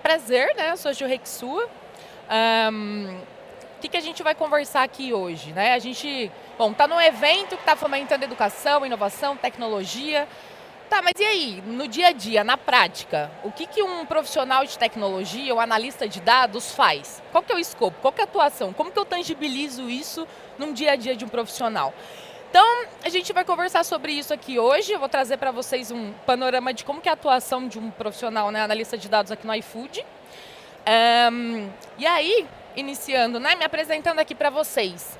prazer, né? Eu sou a Ju Rexua. O que a gente vai conversar aqui hoje, né? A gente, tá num evento que está fomentando educação, inovação, tecnologia. Tá, mas e aí, no dia a dia, na prática, o que um profissional de tecnologia, um analista de dados faz? Qual que é o escopo? Qual que é a atuação? Como que eu tangibilizo isso num dia a dia de um profissional? Então, a gente vai conversar sobre isso aqui hoje. Eu vou trazer para vocês um panorama de como que é a atuação de um profissional, né, analista de dados aqui no iFood. E aí, iniciando, né, me apresentando aqui para vocês.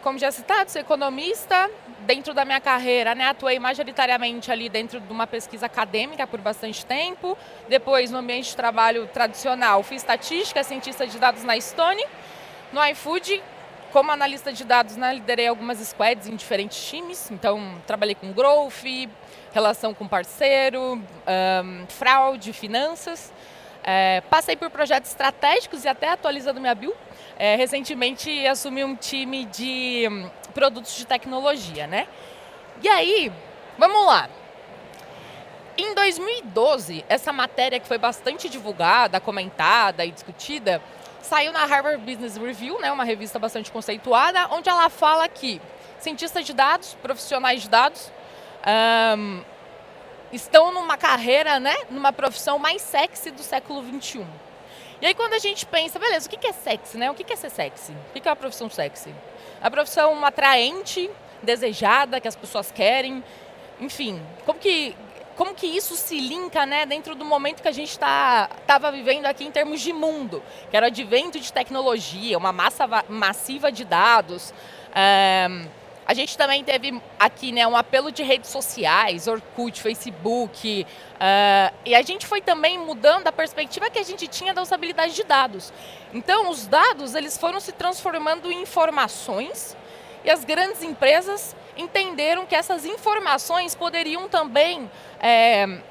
Como já citado, sou economista. Dentro da minha carreira, né, atuei majoritariamente ali dentro de uma pesquisa acadêmica por bastante tempo. Depois, no ambiente de trabalho tradicional, fiz estatística, cientista de dados na Stone. No iFood, como analista de dados, né, liderei algumas squads em diferentes times. Então, trabalhei com growth, relação com parceiro, fraude, finanças. Passei por projetos estratégicos e até atualizando minha bio. Recentemente assumi um time de produtos de tecnologia, né? E aí, vamos lá. Em 2012, essa matéria que foi bastante divulgada, comentada e discutida, saiu na Harvard Business Review, né, uma revista bastante conceituada, onde ela fala que cientistas de dados, profissionais de dados, estão numa carreira, né, numa profissão mais sexy do século XXI. E aí quando a gente pensa, beleza, o que é sexy, né? O que é ser sexy? O que é uma profissão sexy? A profissão atraente, desejada, que as pessoas querem, enfim, como que isso se linka, né, dentro do momento que a gente estava vivendo aqui em termos de mundo, que era o advento de tecnologia, uma massa massiva de dados. A gente também teve aqui, né, um apelo de redes sociais, Orkut, Facebook, e a gente foi também mudando a perspectiva que a gente tinha da usabilidade de dados. Então, os dados eles foram se transformando em informações e as grandes empresas entenderam que essas informações poderiam também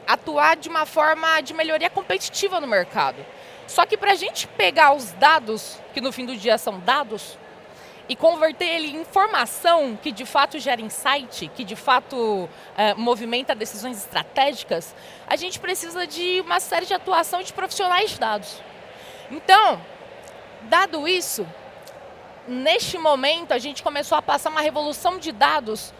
atuar de uma forma de melhoria competitiva no mercado. Só que para a gente pegar os dados, que no fim do dia são dados, e converter ele em informação que de fato gera insight, que de fato movimenta decisões estratégicas, a gente precisa de uma série de atuação de profissionais de dados. Então, dado isso, neste momento a gente começou a passar uma revolução de dados.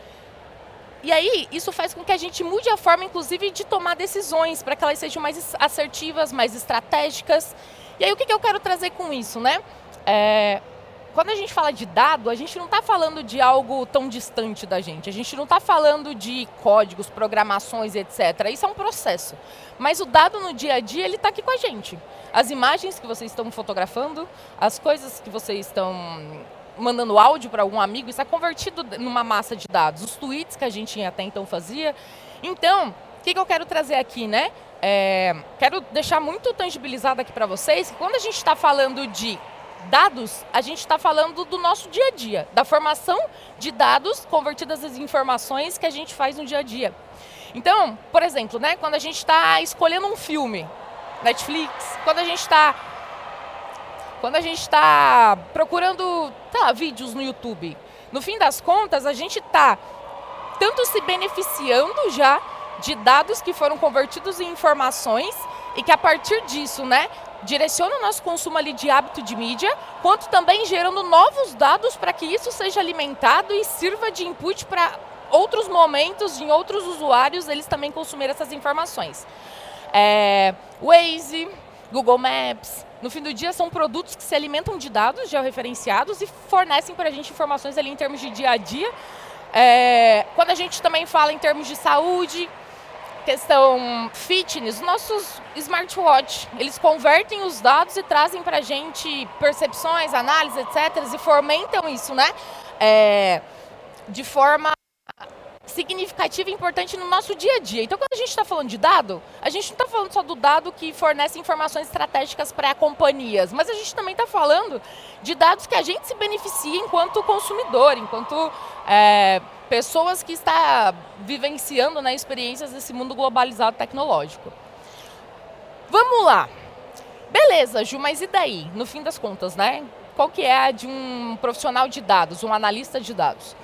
E aí, isso faz com que a gente mude a forma, inclusive, de tomar decisões, para que elas sejam mais assertivas, mais estratégicas. E aí, o que eu quero trazer com isso, né? Quando a gente fala de dado, a gente não está falando de algo tão distante da gente. A gente não está falando de códigos, programações, etc. Isso é um processo. Mas o dado no dia a dia, ele está aqui com a gente. As imagens que vocês estão fotografando, as coisas que vocês estão mandando áudio para algum amigo, isso é convertido numa massa de dados. Os tweets que a gente até então fazia. Então, o que eu quero trazer aqui, né? Quero deixar muito tangibilizado aqui para vocês que quando a gente está falando de dados, a gente está falando do nosso dia a dia, da formação de dados convertidas às informações que a gente faz no dia a dia. Então, por exemplo, né, quando a gente está escolhendo um filme, Netflix, quando a gente está procurando vídeos no YouTube, no fim das contas, a gente está tanto se beneficiando já de dados que foram convertidos em informações e que a partir disso, né, direciona o nosso consumo ali de hábito de mídia, quanto também gerando novos dados para que isso seja alimentado e sirva de input para outros momentos, em outros usuários, eles também consumirem essas informações. Waze, Google Maps, no fim do dia são produtos que se alimentam de dados georreferenciados e fornecem para a gente informações ali em termos de dia a dia. Quando a gente também fala em termos de saúde, questão fitness, nossos smartwatch, eles convertem os dados e trazem para a gente percepções, análises, etc. E fomentam isso, né? De forma significativa e importante no nosso dia a dia. Então, quando a gente está falando de dado, a gente não está falando só do dado que fornece informações estratégicas para companhias, mas a gente também está falando de dados que a gente se beneficia enquanto consumidor, enquanto pessoas que está vivenciando, né, experiências desse mundo globalizado tecnológico. Vamos lá. Beleza, Ju, mas e daí? No fim das contas, né? Qual que é a de um profissional de dados, um analista de dados?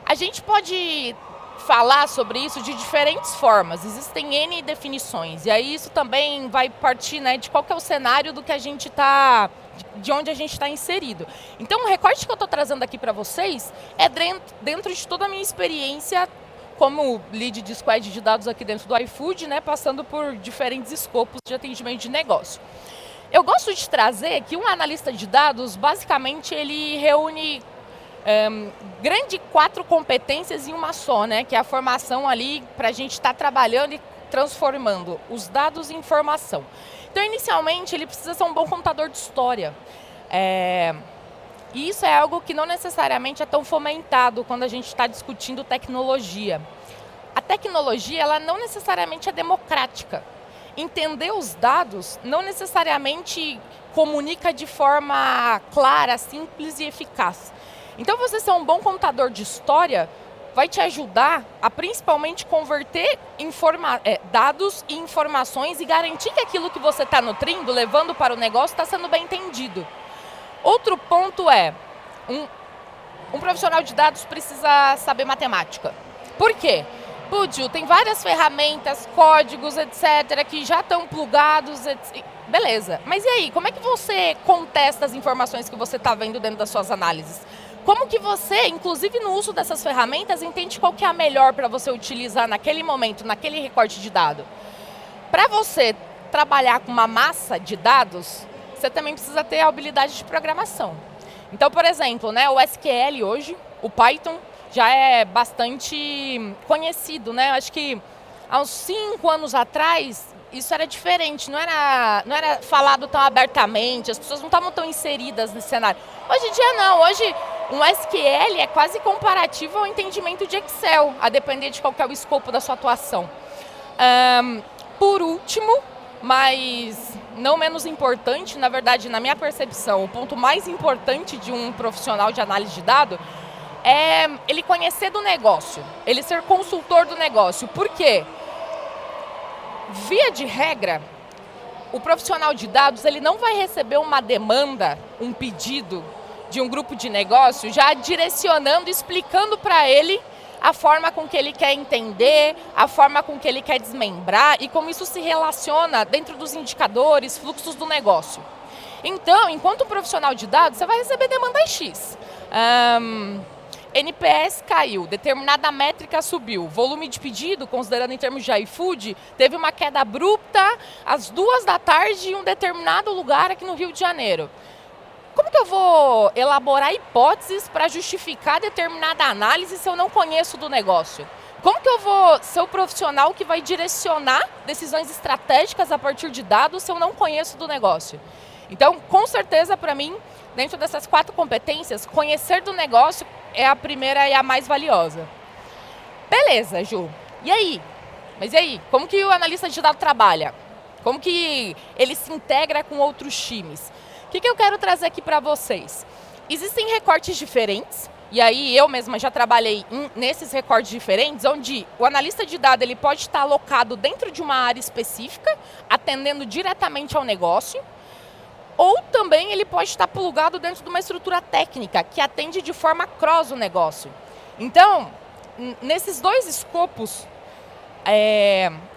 A gente pode falar sobre isso de diferentes formas, existem N definições, e aí isso também vai partir, né, de qual que é o cenário do que a gente está, de onde a gente está inserido. Então o recorte que eu estou trazendo aqui para vocês é dentro de toda a minha experiência como lead de squad de dados aqui dentro do iFood, né, passando por diferentes escopos de atendimento de negócio. Eu gosto de trazer que um analista de dados, basicamente, ele reúne grande 4 competências em uma só, né? Que é a formação ali para a gente estar trabalhando e transformando os dados em informação. Então, inicialmente, ele precisa ser um bom contador de história. E isso é algo que não necessariamente é tão fomentado quando a gente está discutindo tecnologia. A tecnologia, ela não necessariamente é democrática. Entender os dados não necessariamente comunica de forma clara, simples e eficaz. Então, você ser um bom contador de história vai te ajudar a principalmente converter dados e informações e garantir que aquilo que você está nutrindo, levando para o negócio, está sendo bem entendido. Outro ponto é, um profissional de dados precisa saber matemática. Por quê? Ju, tem várias ferramentas, códigos, etc., que já estão plugados, beleza. Mas e aí, como é que você contesta as informações que você está vendo dentro das suas análises? Como que você, inclusive no uso dessas ferramentas, entende qual que é a melhor para você utilizar naquele momento, naquele recorte de dado? Para você trabalhar com uma massa de dados, você também precisa ter a habilidade de programação. Então, por exemplo, né, o SQL hoje, o Python, já é bastante conhecido, né? Acho que há uns 5 anos atrás, isso era diferente, não era falado tão abertamente, as pessoas não estavam tão inseridas nesse cenário. Hoje em dia não, hoje um SQL é quase comparativo ao entendimento de Excel, a depender de qual que é o escopo da sua atuação. Por último, mas não menos importante, na verdade, na minha percepção, o ponto mais importante de um profissional de análise de dados é ele conhecer do negócio, ele ser consultor do negócio. Por quê? Via de regra, o profissional de dados ele não vai receber uma demanda, um pedido de um grupo de negócio já direcionando, explicando para ele a forma com que ele quer entender, a forma com que ele quer desmembrar e como isso se relaciona dentro dos indicadores, fluxos do negócio. Então, enquanto um profissional de dados, você vai receber demanda X. NPS caiu, determinada métrica subiu, volume de pedido, considerando em termos de iFood, teve uma queda abrupta às 2 da tarde em um determinado lugar aqui no Rio de Janeiro. Como que eu vou elaborar hipóteses para justificar determinada análise se eu não conheço do negócio? Como que eu vou ser o profissional que vai direcionar decisões estratégicas a partir de dados se eu não conheço do negócio? Então, com certeza, para mim, dentro dessas 4 competências, conhecer do negócio é a primeira e a mais valiosa. Beleza, Ju. E aí? Mas e aí? Como que o analista de dados trabalha? Como que ele se integra com outros times? O que eu quero trazer aqui para vocês? Existem recortes diferentes, e aí eu mesma já trabalhei nesses recortes diferentes, onde o analista de dados ele pode estar alocado dentro de uma área específica, atendendo diretamente ao negócio, ou também ele pode estar plugado dentro de uma estrutura técnica que atende de forma cross o negócio. Então, nesses 2 escopos,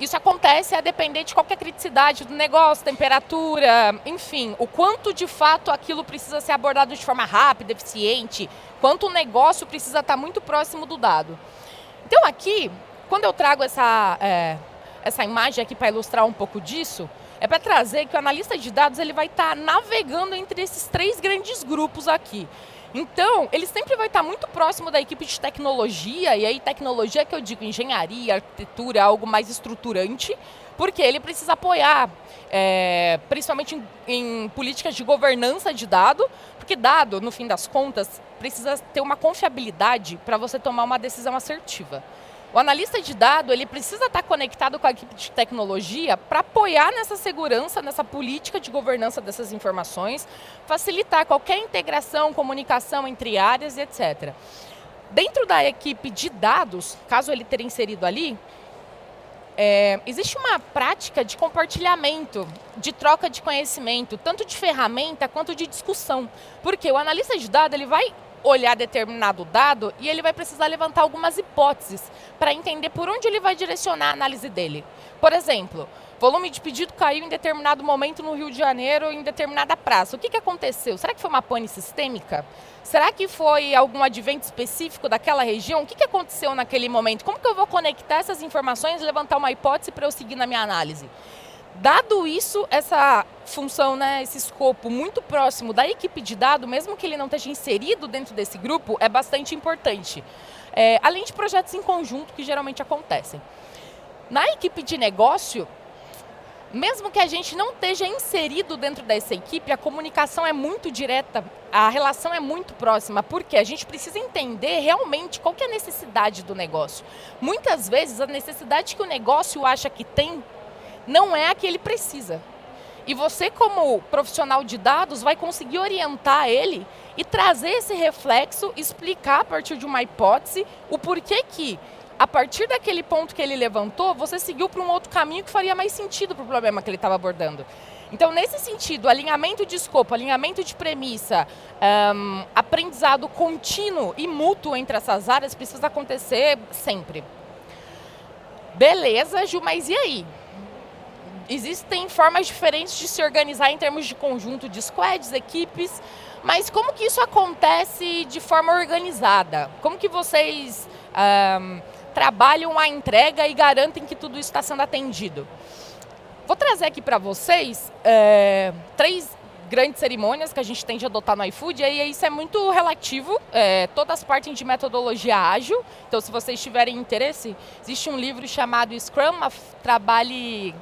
isso acontece a depender de qualquer criticidade do negócio, temperatura, enfim, o quanto de fato aquilo precisa ser abordado de forma rápida, eficiente, quanto o negócio precisa estar muito próximo do dado. Então aqui, quando eu trago essa imagem aqui para ilustrar um pouco disso, é para trazer que o analista de dados ele vai estar navegando entre esses 3 grandes grupos aqui. Então, ele sempre vai estar muito próximo da equipe de tecnologia, e aí tecnologia que eu digo engenharia, arquitetura, algo mais estruturante, porque ele precisa apoiar, principalmente em políticas de governança de dado, porque dado, no fim das contas, precisa ter uma confiabilidade para você tomar uma decisão assertiva. O analista de dados ele precisa estar conectado com a equipe de tecnologia para apoiar nessa segurança, nessa política de governança dessas informações, facilitar qualquer integração, comunicação entre áreas e etc. Dentro da equipe de dados, caso ele tenha inserido ali, existe uma prática de compartilhamento, de troca de conhecimento, tanto de ferramenta quanto de discussão. Porque o analista de dados ele vai olhar determinado dado e ele vai precisar levantar algumas hipóteses para entender por onde ele vai direcionar a análise dele. Por exemplo, volume de pedido caiu em determinado momento no Rio de Janeiro, em determinada praça. O que aconteceu? Será que foi uma pane sistêmica? Será que foi algum advento específico daquela região? O que aconteceu naquele momento? Como que eu vou conectar essas informações e levantar uma hipótese para eu seguir na minha análise? Dado isso, essa função, né, esse escopo muito próximo da equipe de dado, mesmo que ele não esteja inserido dentro desse grupo, é bastante importante. Além de projetos em conjunto que geralmente acontecem. Na equipe de negócio, mesmo que a gente não esteja inserido dentro dessa equipe, a comunicação é muito direta, a relação é muito próxima, porque a gente precisa entender realmente qual que é a necessidade do negócio. Muitas vezes, a necessidade que o negócio acha que tem não é a que ele precisa. E você, como profissional de dados, vai conseguir orientar ele e trazer esse reflexo, explicar a partir de uma hipótese o porquê que, a partir daquele ponto que ele levantou, você seguiu para um outro caminho que faria mais sentido para o problema que ele estava abordando. Então, nesse sentido, alinhamento de escopo, alinhamento de premissa, aprendizado contínuo e mútuo entre essas áreas precisa acontecer sempre. Beleza, Ju, mas e aí? Existem formas diferentes de se organizar em termos de conjunto de squads, equipes, mas como que isso acontece de forma organizada? Como que vocês trabalham a entrega e garantem que tudo isso está sendo atendido? Vou trazer aqui para vocês 3 grandes cerimônias que a gente tem de adotar no iFood, e aí isso é muito relativo, todas partem de metodologia ágil, então se vocês tiverem interesse, existe um livro chamado Scrum, Trabalhe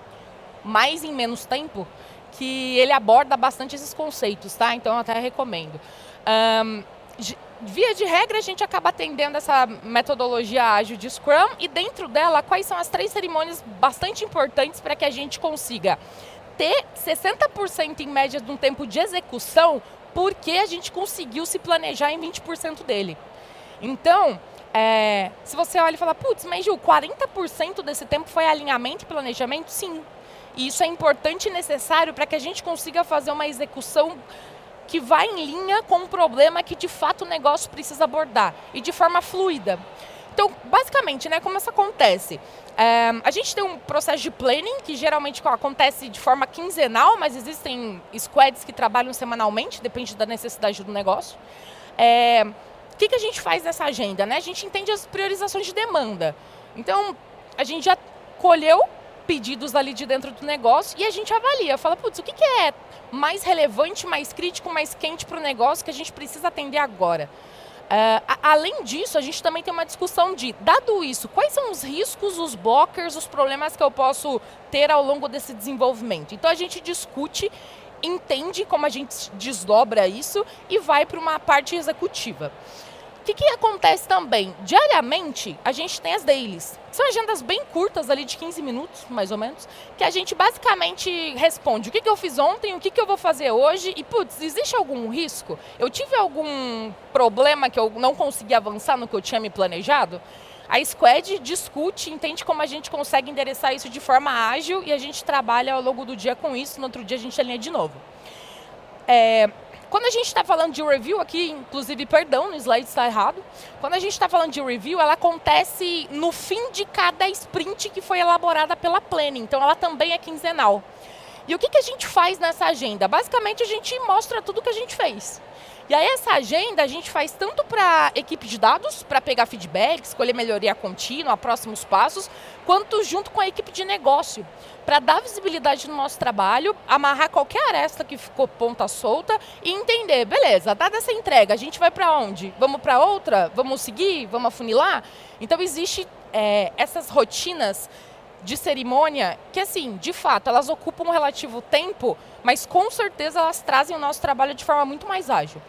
Mais em Menos Tempo, que ele aborda bastante esses conceitos, tá? Então eu até recomendo. Via de regra, a gente acaba atendendo essa metodologia ágil de Scrum e dentro dela, quais são as 3 cerimônias bastante importantes para que a gente consiga ter 60% em média de um tempo de execução, porque a gente conseguiu se planejar em 20% dele. Então, se você olha e fala, putz, mas Gil, 40% desse tempo foi alinhamento e planejamento? Sim. E isso é importante e necessário para que a gente consiga fazer uma execução que vai em linha com o problema que de fato o negócio precisa abordar e de forma fluida. Então, basicamente, né, como isso acontece? A gente tem um processo de planning que geralmente acontece de forma quinzenal, mas existem squads que trabalham semanalmente, depende da necessidade do negócio. O que a gente faz nessa agenda? Né? A gente entende as priorizações de demanda. Então, a gente já colheu pedidos ali de dentro do negócio e a gente avalia, fala, putz, o que é mais relevante, mais crítico, mais quente para o negócio que a gente precisa atender agora? Além disso, a gente também tem uma discussão de, dado isso, quais são os riscos, os blockers, os problemas que eu posso ter ao longo desse desenvolvimento? Então a gente discute, entende como a gente desdobra isso e vai para uma parte executiva. O que acontece também? Diariamente, a gente tem as dailies. São agendas bem curtas, ali de 15 minutos, mais ou menos, que a gente basicamente responde o que eu fiz ontem, o que eu vou fazer hoje e, putz, existe algum risco? Eu tive algum problema que eu não consegui avançar no que eu tinha me planejado? A Squad discute, entende como a gente consegue endereçar isso de forma ágil e a gente trabalha ao longo do dia com isso, no outro dia a gente alinha de novo. Quando a gente está falando de review aqui, inclusive, perdão, no slide está errado. Quando a gente está falando de review, ela acontece no fim de cada sprint que foi elaborada pela planning. Então, ela também é quinzenal. E o que a gente faz nessa agenda? Basicamente, a gente mostra tudo o que a gente fez. E aí, essa agenda a gente faz tanto para a equipe de dados, para pegar feedback, escolher melhoria contínua, próximos passos, quanto junto com a equipe de negócio, para dar visibilidade no nosso trabalho, amarrar qualquer aresta que ficou ponta solta e entender, beleza, dada essa entrega, a gente vai para onde? Vamos para outra? Vamos seguir? Vamos afunilar? Então, existe essas rotinas de cerimônia que, assim, de fato, elas ocupam um relativo tempo, mas com certeza elas trazem o nosso trabalho de forma muito mais ágil.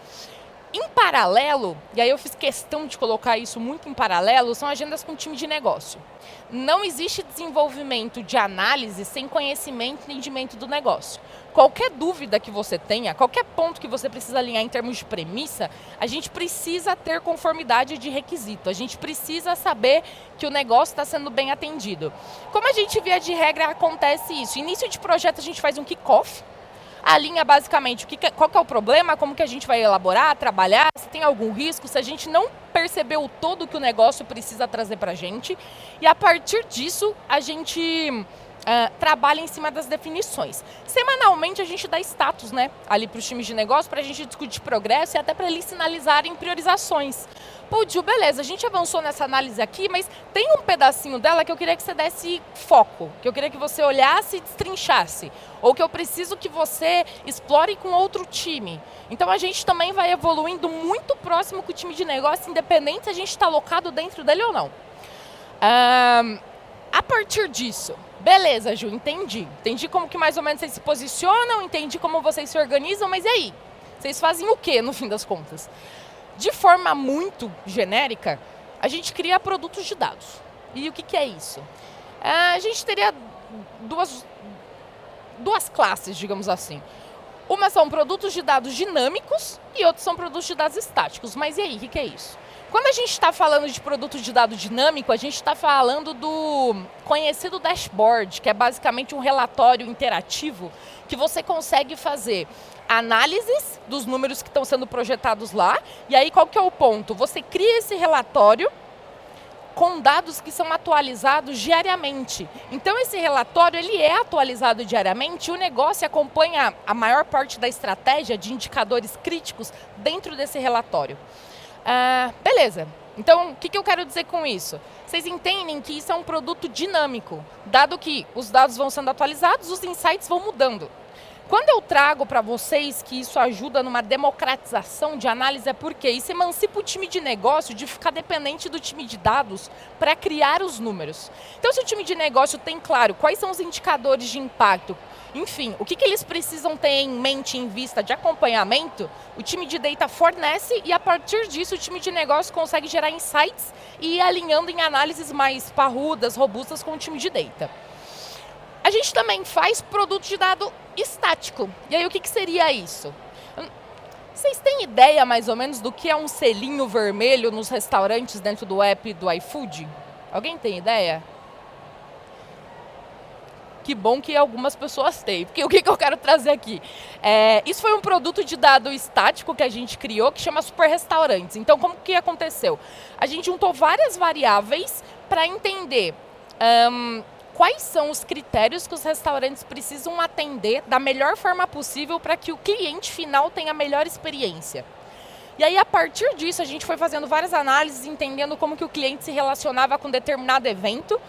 Em paralelo, e aí eu fiz questão de colocar isso muito em paralelo, são agendas com time de negócio. Não existe desenvolvimento de análise sem conhecimento e entendimento do negócio. Qualquer dúvida que você tenha, qualquer ponto que você precisa alinhar em termos de premissa, a gente precisa ter conformidade de requisito. A gente precisa saber que o negócio está sendo bem atendido. Como a gente via de regra, acontece isso. Início de projeto, a gente faz um kick-off. alinha basicamente qual que é o problema, como que a gente vai elaborar, trabalhar, se tem algum risco, se a gente não percebeu o todo que o negócio precisa trazer para a gente. E a partir disso, a gente trabalha em cima das definições. Semanalmente, a gente dá status, né, ali para os times de negócio, para a gente discutir progresso e até para eles sinalizarem priorizações. Pô, Gil, beleza, a gente avançou nessa análise aqui, mas tem um pedacinho dela que eu queria que você desse foco, que eu queria que você olhasse e destrinchasse, ou que eu preciso que você explore com outro time. Então a gente também vai evoluindo muito próximo com o time de negócio, independente se a gente está alocado dentro dele ou não. A partir disso, beleza, Ju, entendi. Entendi como que mais ou menos vocês se posicionam, entendi como vocês se organizam, mas e aí? Vocês fazem o quê, no fim das contas? De forma muito genérica, a gente cria produtos de dados. E o que é isso? A gente teria duas classes, digamos assim. Uma são produtos de dados dinâmicos e outros são produtos de dados estáticos. Mas e aí, o que é isso? Quando a gente está falando de produto de dado dinâmico, a gente está falando do conhecido dashboard, que é basicamente um relatório interativo que você consegue fazer análises dos números que estão sendo projetados lá. E aí, qual que é o ponto? Você cria esse relatório com dados que são atualizados diariamente. Então, esse relatório ele é atualizado diariamente e o negócio acompanha a maior parte da estratégia de indicadores críticos dentro desse relatório. Beleza. Então, o que eu quero dizer com isso? Vocês entendem que isso é um produto dinâmico. Dado que os dados vão sendo atualizados, os insights vão mudando. Quando eu trago para vocês que isso ajuda numa democratização de análise, é porque isso emancipa o time de negócio de ficar dependente do time de dados para criar os números. Então, se o time de negócio tem claro quais são os indicadores de impacto, enfim, o que eles precisam ter em mente, em vista de acompanhamento, o time de data fornece e, a partir disso, o time de negócio consegue gerar insights e ir alinhando em análises mais parrudas, robustas com o time de data. A gente também faz produto de dado estático. E aí, o que seria isso? Vocês têm ideia, mais ou menos, do que é um selinho vermelho nos restaurantes dentro do app do iFood? Alguém tem ideia? Que bom que algumas pessoas têm, porque o que eu quero trazer aqui? Isso foi um produto de dado estático que a gente criou, que chama Super Restaurantes. Então, como que aconteceu? A gente juntou várias variáveis para entender quais são os critérios que os restaurantes precisam atender da melhor forma possível para que o cliente final tenha a melhor experiência. E aí, a partir disso, a gente foi fazendo várias análises, entendendo como que o cliente se relacionava com determinado evento.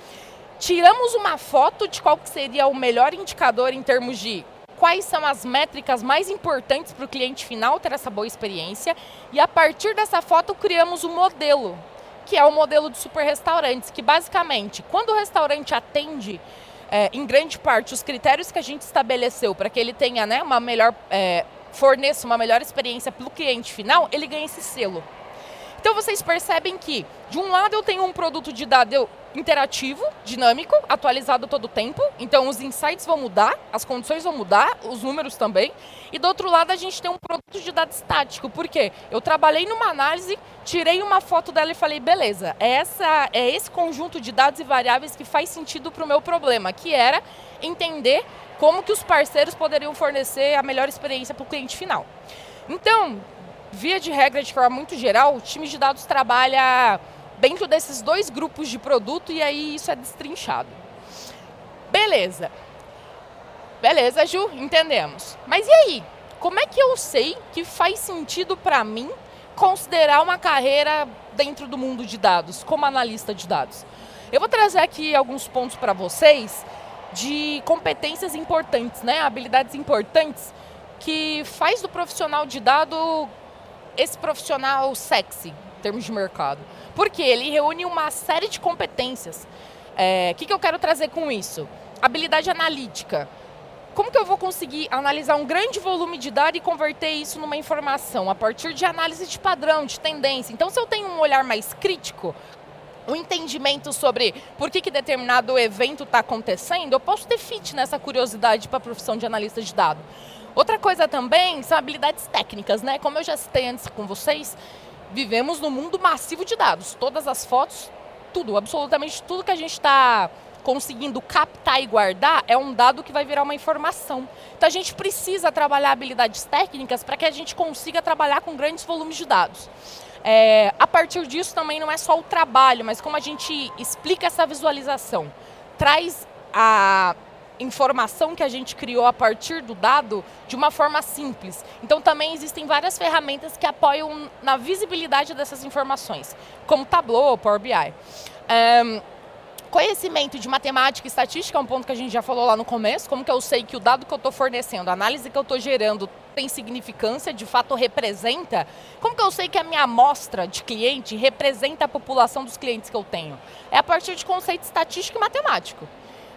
Tiramos uma foto de qual que seria o melhor indicador em termos de quais são as métricas mais importantes para o cliente final ter essa boa experiência. E a partir dessa foto, criamos um modelo, que é o modelo de super restaurantes, que basicamente, quando o restaurante atende, em grande parte, os critérios que a gente estabeleceu para que ele tenha, né, uma melhor, forneça uma melhor experiência para o cliente final, ele ganha esse selo. Então, vocês percebem que, de um lado, eu tenho um produto de dado interativo, dinâmico, atualizado todo o tempo. Então, os insights vão mudar, as condições vão mudar, os números também. E, do outro lado, a gente tem um produto de dado estático. Por quê? Eu trabalhei numa análise, tirei uma foto dela e falei, beleza, é esse conjunto de dados e variáveis que faz sentido para o meu problema, que era entender como que os parceiros poderiam fornecer a melhor experiência para o cliente final. Então, via de regra, de forma muito geral, o time de dados trabalha dentro desses dois grupos de produto e aí isso é destrinchado. Beleza. Beleza, Ju, entendemos. Mas e aí? Como é que eu sei que faz sentido para mim considerar uma carreira dentro do mundo de dados, como analista de dados? Eu vou trazer aqui alguns pontos para vocês de competências importantes, né? Habilidades importantes que faz do profissional de dado esse profissional sexy, em termos de mercado. Porque ele reúne uma série de competências. O que eu quero trazer com isso? Habilidade analítica. Como que eu vou conseguir analisar um grande volume de dados e converter isso numa informação? A partir de análise de padrão, de tendência. Então, se eu tenho um olhar mais crítico, um entendimento sobre por que determinado evento está acontecendo, eu posso ter fit nessa curiosidade para a profissão de analista de dados. Outra coisa também são habilidades técnicas, né? Como eu já citei antes com vocês, vivemos num mundo massivo de dados. Todas as fotos, tudo, absolutamente tudo que a gente está conseguindo captar e guardar, é um dado que vai virar uma informação. Então a gente precisa trabalhar habilidades técnicas para que a gente consiga trabalhar com grandes volumes de dados. A partir disso também não é só o trabalho, mas como a gente explica essa visualização, traz a informação que a gente criou a partir do dado de uma forma simples. Então também existem várias ferramentas que apoiam na visibilidade dessas informações, como Tableau, Power BI. Conhecimento de matemática e estatística é um ponto que a gente já falou lá no começo. Como que eu sei que o dado que eu estou fornecendo, a análise que eu estou gerando tem significância, de fato representa? Como que eu sei que a minha amostra de cliente representa a população dos clientes que eu tenho? É a partir de conceito estatístico e matemático.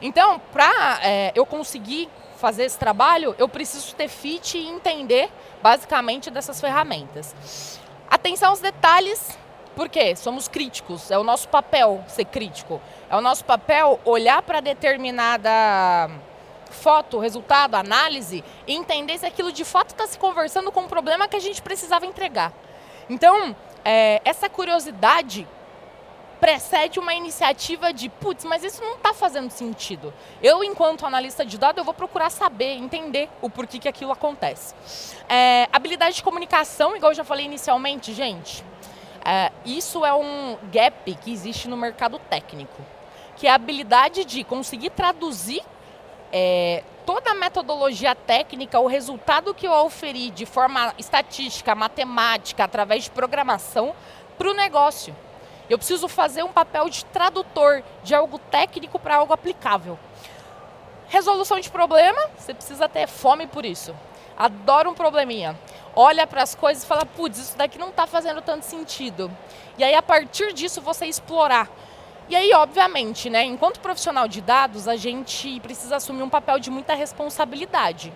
Então, para eu conseguir fazer esse trabalho, eu preciso ter fit e entender basicamente dessas ferramentas. Atenção aos detalhes. Por quê? Somos críticos, é o nosso papel ser crítico. É o nosso papel olhar para determinada foto, resultado, análise e entender se aquilo de fato está se conversando com um problema que a gente precisava entregar. Então, essa curiosidade precede uma iniciativa de, putz, mas isso não está fazendo sentido. Eu, enquanto analista de dados, eu vou procurar saber, entender o porquê que aquilo acontece. Habilidade de comunicação, igual eu já falei inicialmente, gente, isso é um gap que existe no mercado técnico, que é a habilidade de conseguir traduzir toda a metodologia técnica, o resultado que eu oferi de forma estatística, matemática, através de programação, para o negócio. Eu preciso fazer um papel de tradutor de algo técnico para algo aplicável. Resolução de problema, você precisa ter fome por isso. Adoro um probleminha. Olha para as coisas e fala, putz, isso daqui não está fazendo tanto sentido. E aí, a partir disso, você explorar. E aí, obviamente, né, enquanto profissional de dados, a gente precisa assumir um papel de muita responsabilidade,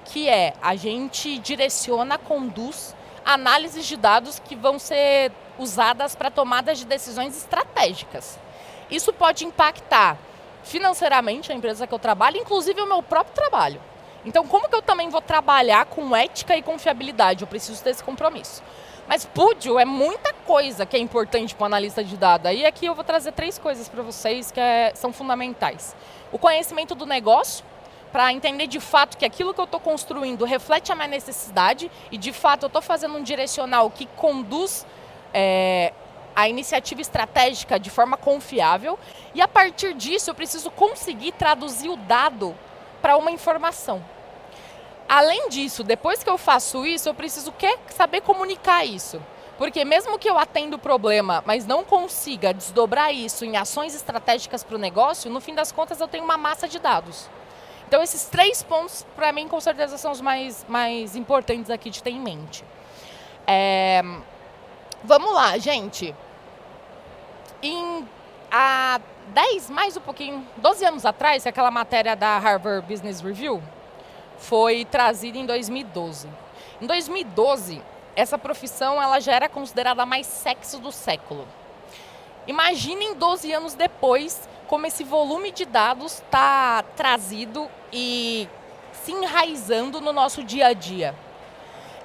que a gente direciona, conduz análises de dados que vão ser usadas para tomadas de decisões estratégicas. Isso pode impactar financeiramente a empresa que eu trabalho, inclusive o meu próprio trabalho. Então, como que eu também vou trabalhar com ética e confiabilidade? Eu preciso ter esse compromisso. Mas Pudio é muita coisa que é importante para o analista de dados. Aí aqui eu vou trazer 3 coisas para vocês que são fundamentais. O conhecimento do negócio, para entender de fato que aquilo que eu estou construindo reflete a minha necessidade e de fato eu estou fazendo um direcional que conduz a iniciativa estratégica de forma confiável. E a partir disso eu preciso conseguir traduzir o dado para uma informação. Além disso, depois que eu faço isso, eu preciso saber comunicar isso. Porque mesmo que eu atenda o problema, mas não consiga desdobrar isso em ações estratégicas para o negócio, no fim das contas eu tenho uma massa de dados. Então esses 3 pontos, para mim, com certeza são os mais importantes aqui de ter em mente. Vamos lá, gente. Há 12 anos atrás, que aquela matéria da Harvard Business Review foi trazida em 2012. Em 2012, essa profissão ela já era considerada a mais sexy do século. Imaginem 12 anos depois, como esse volume de dados está trazido e se enraizando no nosso dia a dia.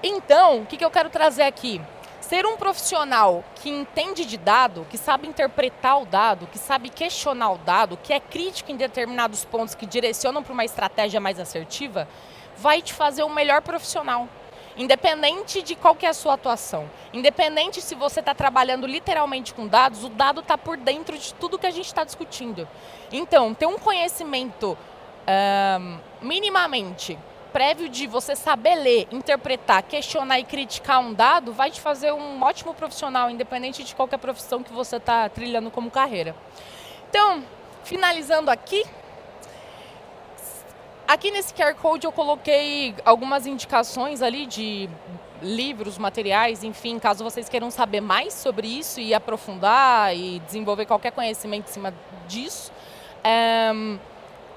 Então, o que eu quero trazer aqui? Ser um profissional que entende de dado, que sabe interpretar o dado, que sabe questionar o dado, que é crítico em determinados pontos que direcionam para uma estratégia mais assertiva, vai te fazer um melhor profissional. Independente de qual que é a sua atuação, independente se você está trabalhando literalmente com dados, o dado está por dentro de tudo que a gente está discutindo. Então, ter um conhecimento minimamente prévio de você saber ler, interpretar, questionar e criticar um dado, vai te fazer um ótimo profissional, independente de qualquer profissão que você está trilhando como carreira. Então, finalizando aqui nesse QR Code eu coloquei algumas indicações ali de livros, materiais, enfim, caso vocês queiram saber mais sobre isso e aprofundar e desenvolver qualquer conhecimento em cima disso.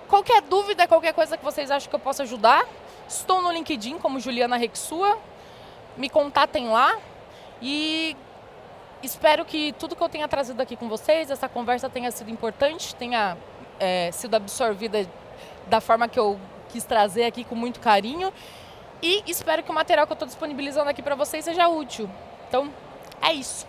Qualquer dúvida, qualquer coisa que vocês acham que eu possa ajudar, estou no LinkedIn como Juliana Rexua, me contatem lá e espero que tudo que eu tenha trazido aqui com vocês, essa conversa tenha sido importante, tenha sido absorvida da forma que eu quis trazer aqui com muito carinho e espero que o material que eu estou disponibilizando aqui para vocês seja útil. Então, é isso.